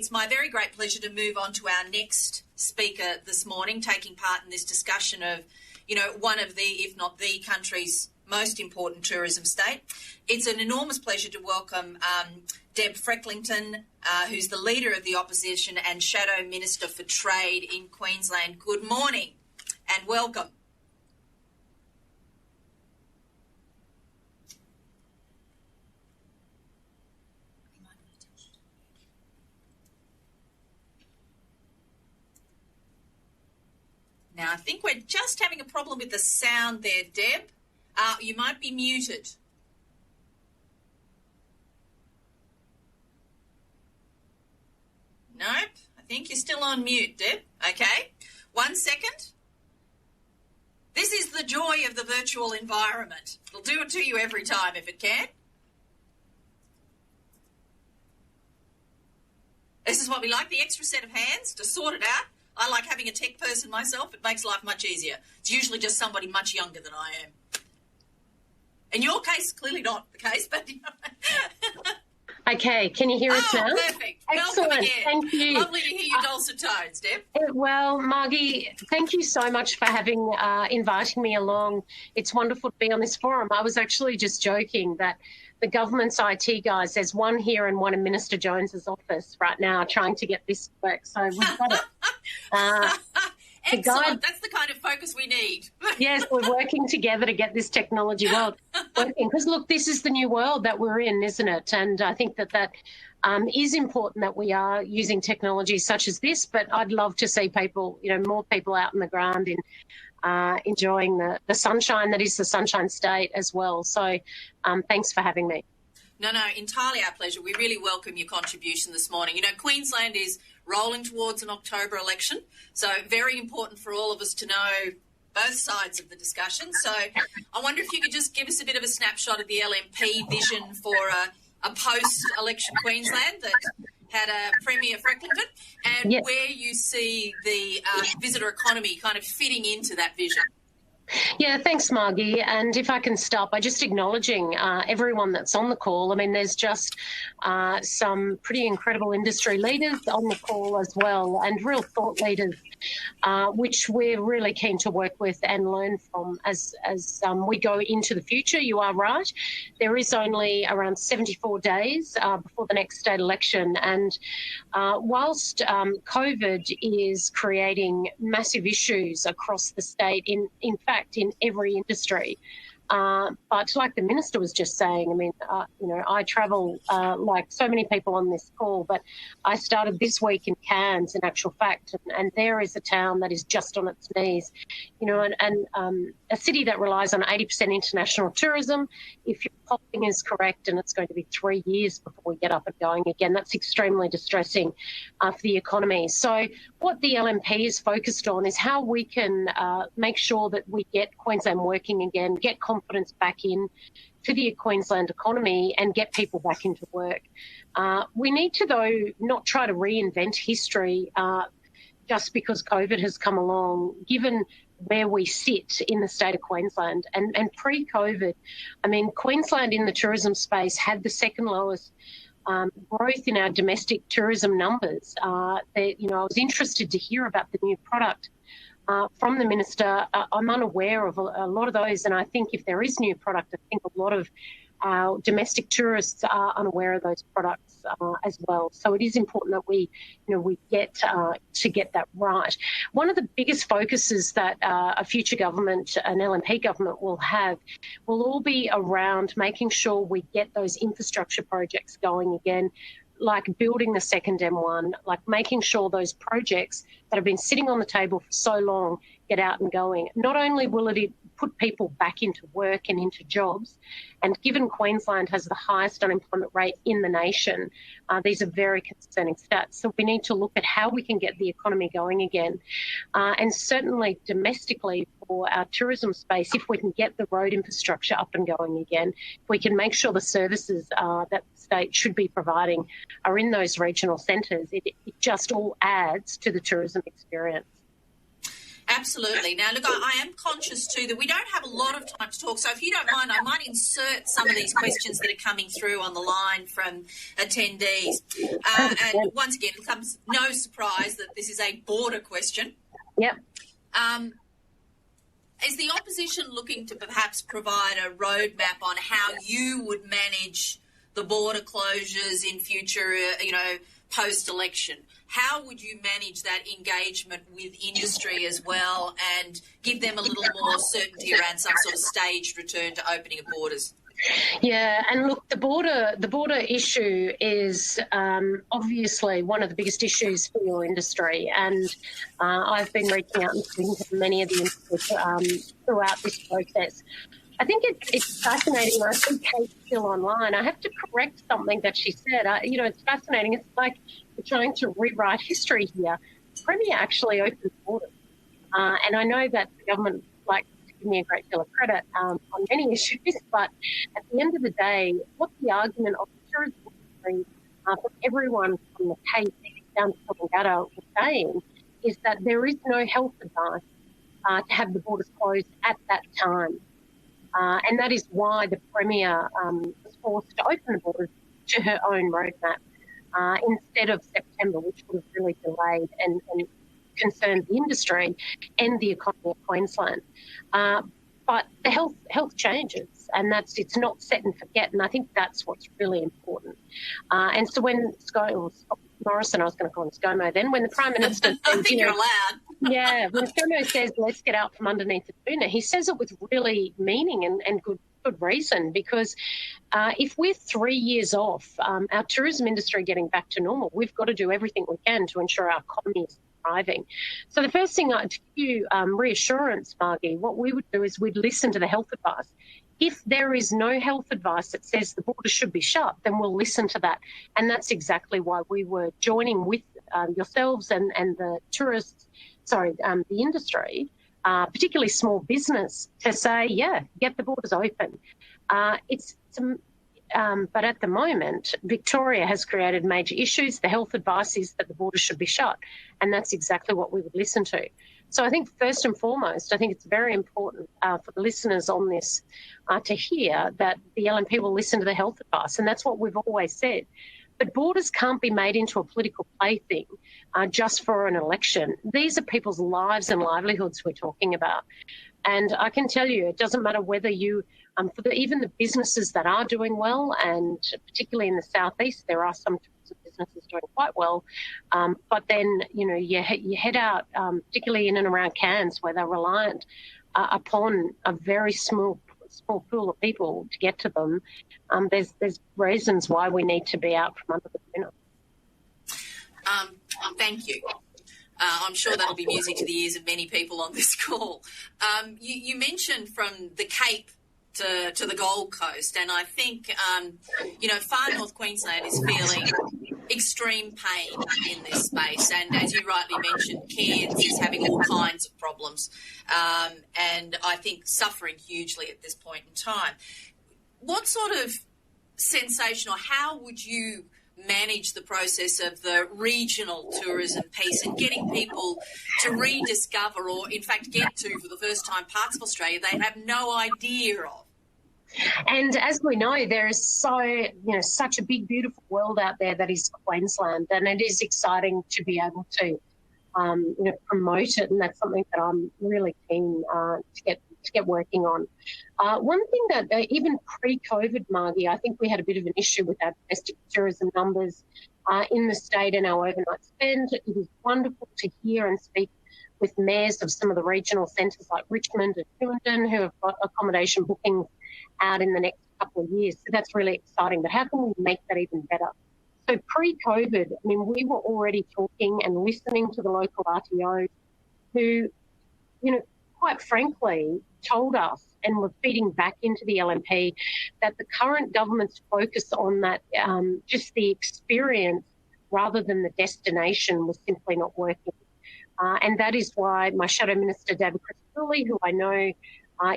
it's my very great pleasure to move on to our next speaker this morning, taking part in this discussion of, one of the, if not the country's most important tourism state. It's an enormous pleasure to welcome Deb Frecklington, who's the Leader of the Opposition and Shadow Minister for Trade in Queensland. Good morning and welcome. Now, I think we're just having a problem with the sound there, Deb. You might be muted. Nope, I think you're still on mute, Deb. Okay, 1 second. This is the joy of the virtual environment. It'll do it to you every time if it can. This is what we like, the extra set of hands to sort it out. I like having a tech person myself. It makes life much easier. It's usually just somebody much younger than I am. In your case, clearly not the case, but... Okay, can you hear us now? Perfect. Excellent. Welcome again. Thank you. Lovely to hear your dulcet tones, Deb. Well, Margie, thank you so much for inviting me along. It's wonderful to be on this forum. I was actually just joking that the government's IT guys, there's one here and one in Minister Jones's office right now trying to get this to work. So we've got it. Excellent. That's the kind of focus we need. Yes, we're working together to get this technology working. Because, look, this is the new world that we're in, isn't it? And I think that is important that we are using technology such as this, but I'd love to see people, more people out in the ground enjoying the sunshine that is the Sunshine State as well. So thanks for having me. No, entirely our pleasure. We really welcome your contribution this morning. Queensland is rolling towards an October election, so very important for all of us to know both sides of the discussion. So I wonder if you could just give us a bit of a snapshot of the LNP vision for a post-election Queensland that had Premier Frecklington and where you see the visitor economy kind of fitting into that vision. Yeah, thanks, Margie. And if I can start by just acknowledging everyone that's on the call. I mean, there's just some pretty incredible industry leaders on the call as well, and real thought leaders, which we're really keen to work with and learn from as we go into the future. You are right. There is only around 74 days before the next state election. And whilst COVID is creating massive issues across the state, in fact, in every industry. But like the Minister was just saying, I mean, I travel like so many people on this call, but I started this week in Cairns, in actual fact, and there is a town that is just on its knees, and a city that relies on 80% international tourism. If your polling is correct, and it's going to be 3 years before we get up and going again, that's extremely distressing for the economy. So what the LNP is focused on is how we can make sure that we get Queensland working again, get confidence back in to the Queensland economy and get people back into work. We need to, though, not try to reinvent history just because COVID has come along, given where we sit in the state of Queensland. And pre-COVID, I mean, Queensland in the tourism space had the second lowest growth in our domestic tourism numbers. I was interested to hear about the new product from the Minister. I'm unaware of a lot of those, and I think if there is new product, I think a lot of our domestic tourists are unaware of those products as well. So it is important that we get to get that right. One of the biggest focuses that a future government, an LNP government, will have will all be around making sure we get those infrastructure projects going again, like building the second M1, like making sure those projects that have been sitting on the table for so long get out and going. Not only will it put people back into work and into jobs, and given Queensland has the highest unemployment rate in the nation, these are very concerning stats. So we need to look at how we can get the economy going again. And certainly domestically for our tourism space, if we can get the road infrastructure up and going again, if we can make sure the services that the state should be providing are in those regional centres, it just all adds to the tourism experience. Absolutely. Now, look, I am conscious too that we don't have a lot of time to talk. So if you don't mind, I might insert some of these questions that are coming through on the line from attendees. And once again, it comes no surprise that this is a border question. Yep. Is the opposition looking to perhaps provide a roadmap on how you would manage the border closures in future, post-election? How would you manage that engagement with industry as well and give them a little more certainty around some sort of staged return to opening of borders? Yeah, and look, the border issue is obviously one of the biggest issues for your industry, and I've been reaching out and speaking to many of the industry throughout this process. I think it's fascinating. I see Kate's still online. I have to correct something that she said. It's fascinating. It's like we're trying to rewrite history here. The Premier actually opened borders, and I know that the government likes to give me a great deal of credit on many issues, but at the end of the day, what the argument of the tourism industry from everyone from the Cape down to Coolangatta was saying is that there is no health advice to have the borders closed at that time. And that is why the Premier was forced to open the borders to her own roadmap instead of September, which would have really delayed and concerned the industry and the economy of Queensland. But the health changes, and it's not set and forget, and I think that's what's really important. And so when Scott Morrison, I was going to call him ScoMo then, when the Prime Minister says, I think you're allowed. Yeah, when ScoMo says, let's get out from underneath the tuna, he says it with really meaning and good reason, because if we're 3 years off our tourism industry getting back to normal, we've got to do everything we can to ensure our economy is thriving. So the first thing, to give you reassurance, Margie, what we would do is we'd listen to the health advice. If there is no health advice that says the border should be shut, then we'll listen to that. And that's exactly why we were joining with yourselves and the the industry, particularly small business, to say, yeah, get the borders open. But at the moment, Victoria has created major issues. The health advice is that the borders should be shut, and that's exactly what we would listen to. So I think first and foremost, I think it's very important for the listeners on this to hear that the LNP will listen to the health advice, and that's what we've always said. But borders can't be made into a political plaything just for an election. These are people's lives and livelihoods we're talking about. And I can tell you, it doesn't matter whether you, even the businesses that are doing well, and particularly in the southeast, there are some businesses doing quite well. But then, you head out, particularly in and around Cairns, where they're reliant upon a very small pool of people to get to them. There's reasons why we need to be out from under the tuna. Thank you. I'm sure that'll be music to the ears of many people on this call. You mentioned from the Cape to the Gold Coast, and I think, far North Queensland is feeling extreme pain in this space, and as you rightly mentioned, Cairns is having all kinds of problems, and I think suffering hugely at this point in time. What sort of sensation, or how would you manage the process of the regional tourism piece and getting people to rediscover, or in fact get to for the first time, parts of Australia they have no idea of? And as we know, there is such a big, beautiful world out there that is Queensland, and it is exciting to be able to, promote it, and that's something that I'm really keen to get working on. One thing that even pre-COVID, Margie, I think we had a bit of an issue with our domestic tourism numbers in the state and our overnight spend. It is wonderful to hear and speak with mayors of some of the regional centres like Richmond and Newenden who have got accommodation bookings out in the next couple of years. So that's really exciting. But how can we make that even better? So pre-COVID, we were already talking and listening to the local RTOs who, quite frankly, told us and were feeding back into the LNP that the current government's focus on that, just the experience rather than the destination, was simply not working. And that is why my Shadow Minister, Deborah Frecklington, who I know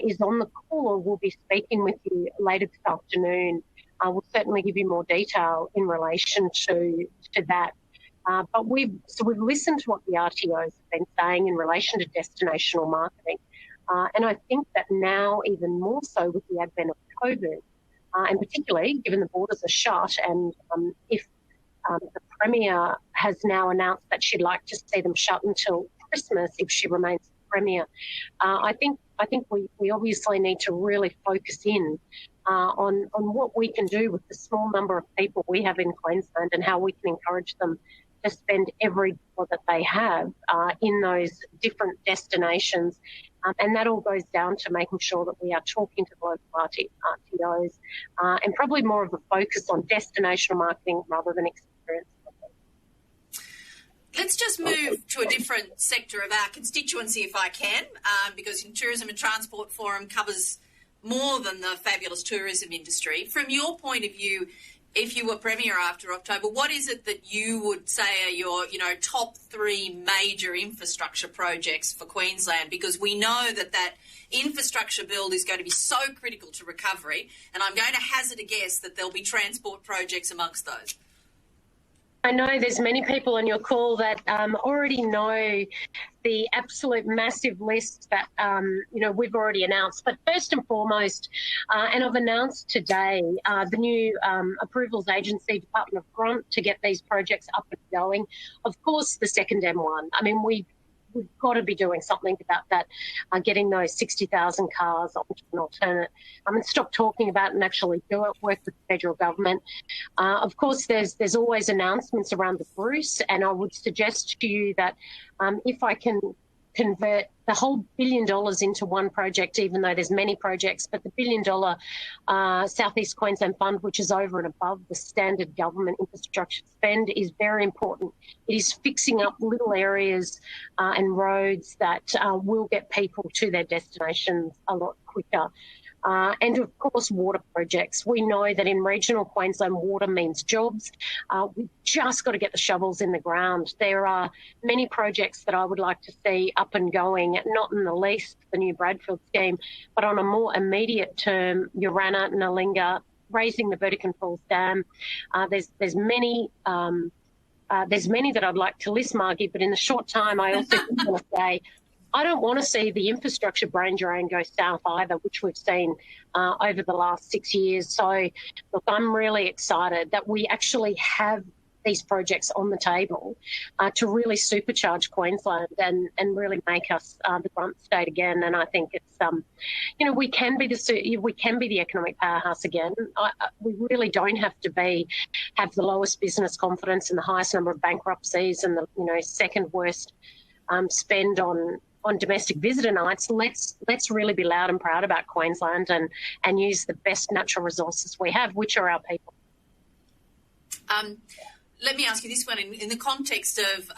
is on the call or will be speaking with you later this afternoon, will certainly give you more detail in relation to that. But we've listened to what the RTOs have been saying in relation to destinational marketing. And I think that now, even more so with the advent of COVID, and particularly given the borders are shut, and if the Premier has now announced that she'd like to see them shut until Christmas if she remains the Premier, I think we obviously need to really focus in on what we can do with the small number of people we have in Queensland and how we can encourage them to spend every dollar that they have in those different destinations. And that all goes down to making sure that we are talking to the local RTOs and probably more of a focus on destinational marketing rather than experience marketing. Let's just move to a different sector of our constituency, if I can, because the Tourism and Transport Forum covers more than the fabulous tourism industry. From your point of view, if you were Premier after October, what is it that you would say are your, top three major infrastructure projects for Queensland? Because we know that infrastructure build is going to be so critical to recovery, and I'm going to hazard a guess that there'll be transport projects amongst those. I know there's many people on your call that already know the absolute massive list that, we've already announced. But first and foremost, and I've announced today, the new approvals agency, Department of Grunt, to get these projects up and going. Of course, the second M1. I mean, we've got to be doing something about that, getting those 60,000 cars onto an alternate. And stop talking about it and actually do it, work with the federal government. Of course, there's always announcements around the Bruce, and I would suggest to you that if I can convert the whole $1 billion into one project, even though there's many projects, but the $1 billion Southeast Queensland Fund, which is over and above the standard government infrastructure spend, is very important. It is fixing up little areas and roads that will get people to their destinations a lot quicker. And, of course, water projects. We know that in regional Queensland, water means jobs. We've just got to get the shovels in the ground. There are many projects that I would like to see up and going, not in the least the new Bradfield scheme, but on a more immediate term, Urana, Nalinga, raising the Burdekin Falls Dam. There's many that I'd like to list, Margie, but in the short time, I also want to say I don't want to see the infrastructure brain drain go south either, which we've seen over the last 6 years. So, look, I'm really excited that we actually have these projects on the table to really supercharge Queensland and really make us the grunt state again. And I think it's, we can be the economic powerhouse again. We really don't have to have the lowest business confidence and the highest number of bankruptcies and the second worst spend on domestic visitor nights. Let's really be loud and proud about Queensland and use the best natural resources we have, which are our people. Let me ask you this one in the context of,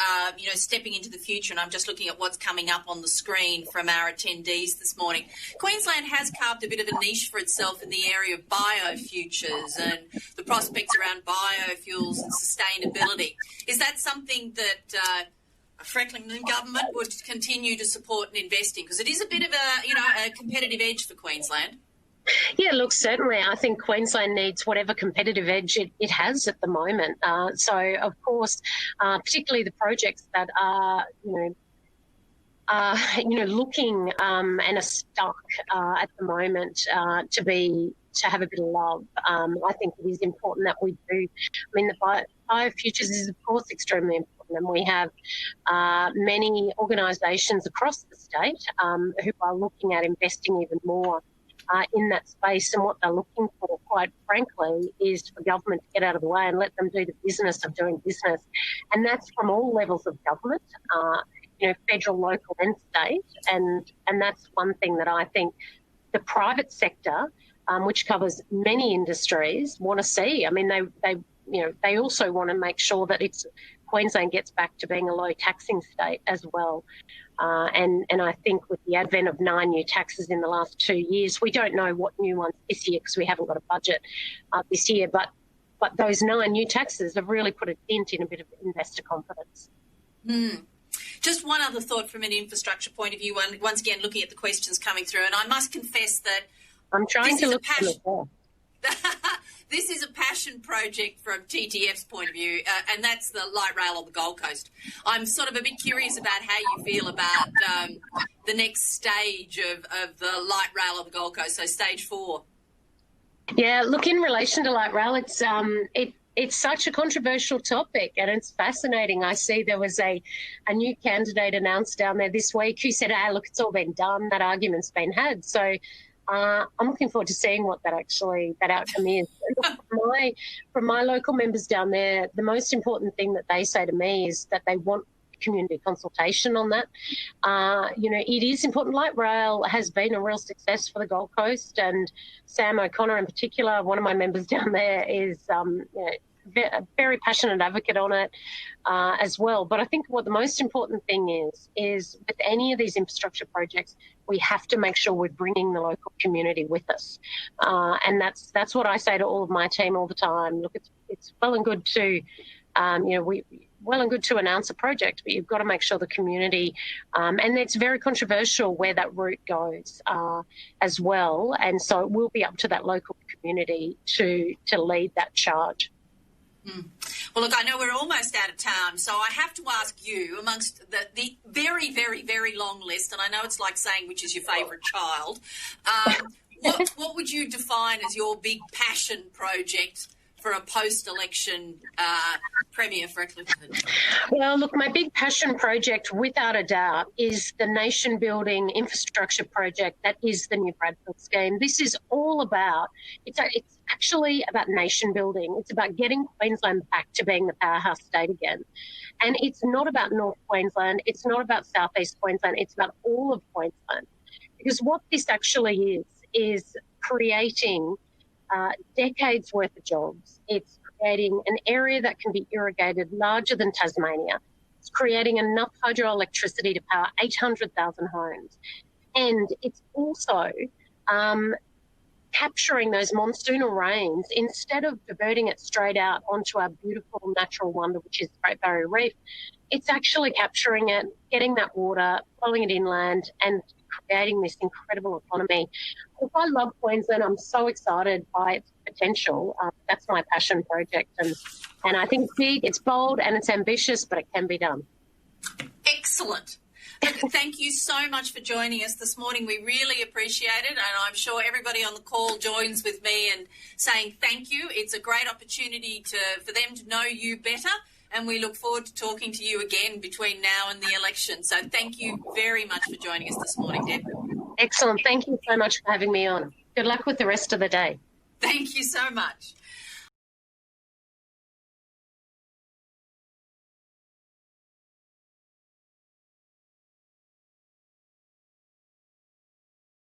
stepping into the future, and I'm just looking at what's coming up on the screen from our attendees this morning. Queensland has carved a bit of a niche for itself in the area of biofutures and the prospects around biofuels and sustainability. Is that something that a Frecklington government would continue to support and invest in? Because it is a bit of a competitive edge for Queensland. Yeah, look, certainly I think Queensland needs whatever competitive edge it has at the moment. So, of course, particularly the projects that are, looking and are stuck at the moment to have a bit of love. I think it is important that we do. I mean, the biofutures is, of course, extremely important. And we have many organisations across the state who are looking at investing even more in that space. And what they're looking for, quite frankly, is for government to get out of the way and let them do the business of doing business. And that's from all levels of government, federal, local and state. And that's one thing that I think the private sector, which covers many industries, want to see. I mean, they also want to make sure that Queensland gets back to being a low taxing state as well. And I think with the advent of 9 new taxes in the last 2 years, we don't know what new ones this year because we haven't got a budget this year, but those 9 new taxes have really put a dent in a bit of investor confidence. Just one other thought from an infrastructure point of view, once again looking at the questions coming through, and I must confess that I'm trying to look at This is a passion project from TTF's point of view, and that's the light rail on the Gold Coast. I'm sort of a bit curious about how you feel about the next stage of the light rail on the Gold Coast, so stage 4. Yeah, look, in relation to light rail, it's such a controversial topic, and it's fascinating. I see there was a new candidate announced down there this week who said, look, it's all been done, that argument's been had. So I'm looking forward to seeing what that outcome is. From my local members down there, the most important thing that they say to me is that they want community consultation on that. It is important. Light rail has been a real success for the Gold Coast, and Sam O'Connor in particular, one of my members down there, is a very passionate advocate on it as well. But I think what the most important thing is with any of these infrastructure projects, we have to make sure we're bringing the local community with us. And that's what I say to all of my team all the time. Look, it's well and good to, well and good to announce a project, but you've got to make sure the community, and it's very controversial where that route goes as well. And so it will be up to that local community to lead that charge. Well, look, I know we're almost out of time, so I have to ask you, amongst the very, very, very long list, and I know it's like saying which is your favourite child, what would you define as your big passion project for a post-election Premier Frecklington? Well, look, my big passion project, without a doubt, is the nation-building infrastructure project that is the new Bradfield scheme. This is all about, it's actually about nation-building. It's about getting Queensland back to being the powerhouse state again. And it's not about North Queensland. It's not about Southeast Queensland. It's about all of Queensland. Because what this actually is creating decades worth of jobs. It's creating an area that can be irrigated larger than Tasmania. It's creating enough hydroelectricity to power 800,000 homes. And it's also capturing those monsoonal rains, instead of diverting it straight out onto our beautiful natural wonder, which is the Great Barrier Reef. It's actually capturing it, getting that water, flowing it inland, and creating this incredible economy. Look, I love Queensland. I'm so excited by its potential. That's my passion project. And I think it's big, it's bold, and it's ambitious, but it can be done. Excellent. Look, thank you so much for joining us this morning. We really appreciate it, and I'm sure everybody on the call joins with me in saying thank you. It's a great opportunity for them to know you better, and we look forward to talking to you again between now and the election. So thank you very much for joining us this morning, Deb. Excellent. Thank you so much for having me on. Good luck with the rest of the day. Thank you so much.